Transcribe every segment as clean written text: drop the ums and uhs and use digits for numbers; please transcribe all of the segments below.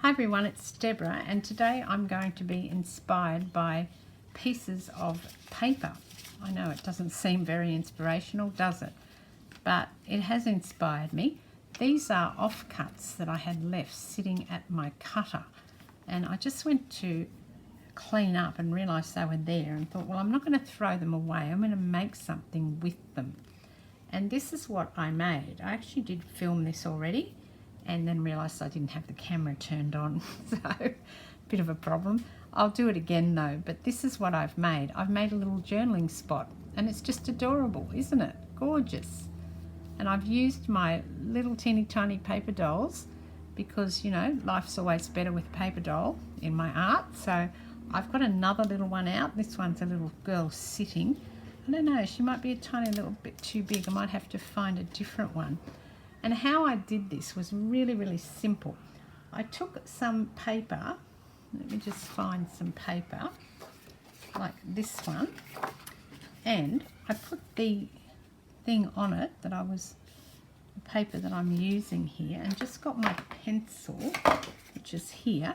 Hi everyone, it's Deborah, and today I'm going to be inspired by pieces of paper. I know it doesn't seem very inspirational, does it? But it has inspired me. These are offcuts that I had left sitting at my cutter, and I just went to clean up and realised they were there and thought, well, I'm not going to throw them away, I'm going to make something with them. And this is what I made. I actually did film this already and then realised I didn't have the camera turned on, so a bit of a problem. I'll do it again though, but this is what I've made. I've made a little journaling spot, and it's just adorable, isn't it? Gorgeous. And I've used my little teeny tiny paper dolls because, you know, life's always better with paper doll in my art. So I've got another little one out. This one's a little girl sitting. I don't know, she might be a tiny little bit too big. I might have to find a different one. And how I did this was really, really simple. I took some paper, let me just find some paper, like this one, and I put the thing on it the paper that I'm using here, and just got my pencil, which is here,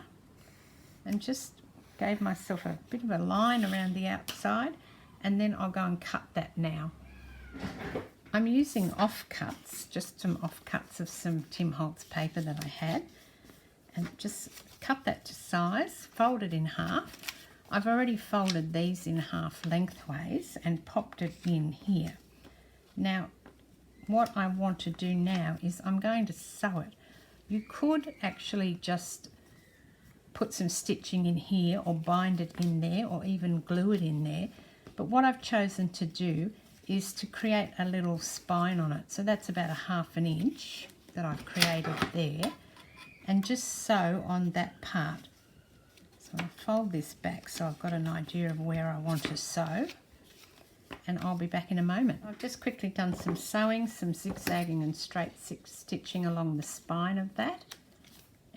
and just gave myself a bit of a line around the outside, and then I'll go and cut that now. I'm using offcuts, just some offcuts of some Tim Holtz paper that I had, and just cut that to size, fold it in half. I've already folded these in half lengthways and popped it in here. Now, what I want to do now is I'm going to sew it. You could actually just put some stitching in here or bind it in there or even glue it in there, but what I've chosen to do is to create a little spine on it. So that's about 1/2 inch that I've created there, and just sew on that part. So I'll fold this back so I've got an idea of where I want to sew, and I'll be back in a moment. I've just quickly done some sewing, some zigzagging and straight stitching along the spine of that,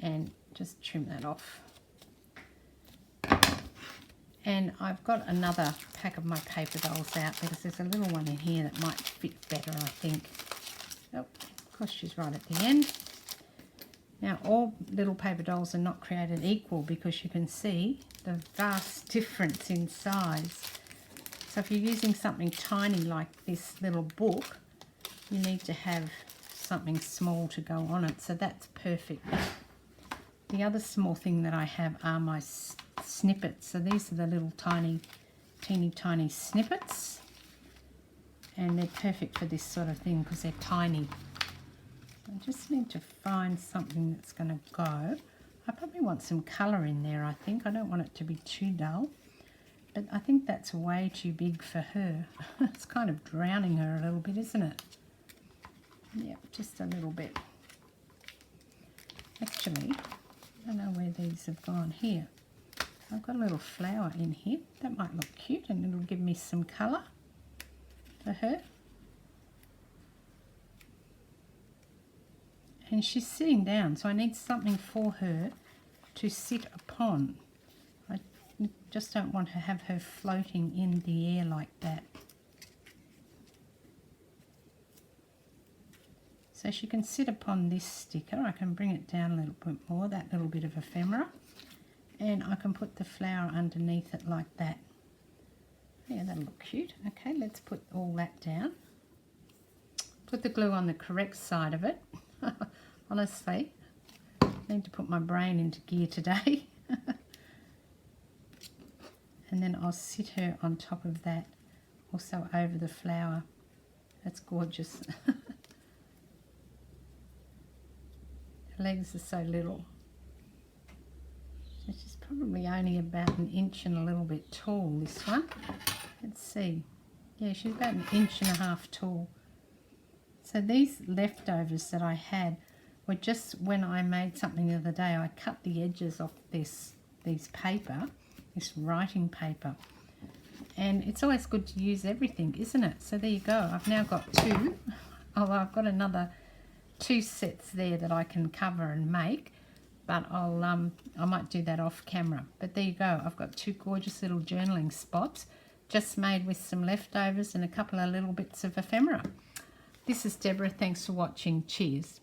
and just trim that off. And I've got another pack of my paper dolls out because there's a little one in here that might fit better, I think. Oh, of course she's right at the end. Now, all little paper dolls are not created equal because you can see the vast difference in size. So if you're using something tiny like this little book, you need to have something small to go on it. So that's perfect. The other small thing that I have are my snippets. So these are the little teeny tiny snippets, and they're perfect for this sort of thing because they're tiny. I just need to find something that's going to go. I probably want some colour in there, I think. I don't want it to be too dull, but I think that's way too big for her. It's kind of drowning her a little bit, isn't it? Yeah, just a little bit. Actually, I don't know where these have gone. Here, I've got a little flower in here. That might look cute, and it'll give me some colour for her. And she's sitting down, so I need something for her to sit upon. I just don't want to have her floating in the air like that. So she can sit upon this sticker. I can bring it down a little bit more, that little bit of ephemera, and I can put the flower underneath it like that. Yeah, that'll look cute. Okay, let's put all that down. Put the glue on the correct side of it. Honestly, I need to put my brain into gear today. And then I'll sit her on top of that, also over the flower. That's gorgeous. Her legs are so little. So she's probably only about 1 inch and a little bit tall, this one. Let's see. Yeah, she's about 1.5 inches tall. So these leftovers that I had were just when I made something the other day. I cut the edges off these paper, this writing paper. And it's always good to use everything, isn't it? So there you go. I've now got 2. Although I've got another 2 sets there that I can cover and make, but I might do that off camera. But there you go. I've got 2 gorgeous little journaling spots just made with some leftovers and a couple of little bits of ephemera. This is Deborah. Thanks for watching. Cheers.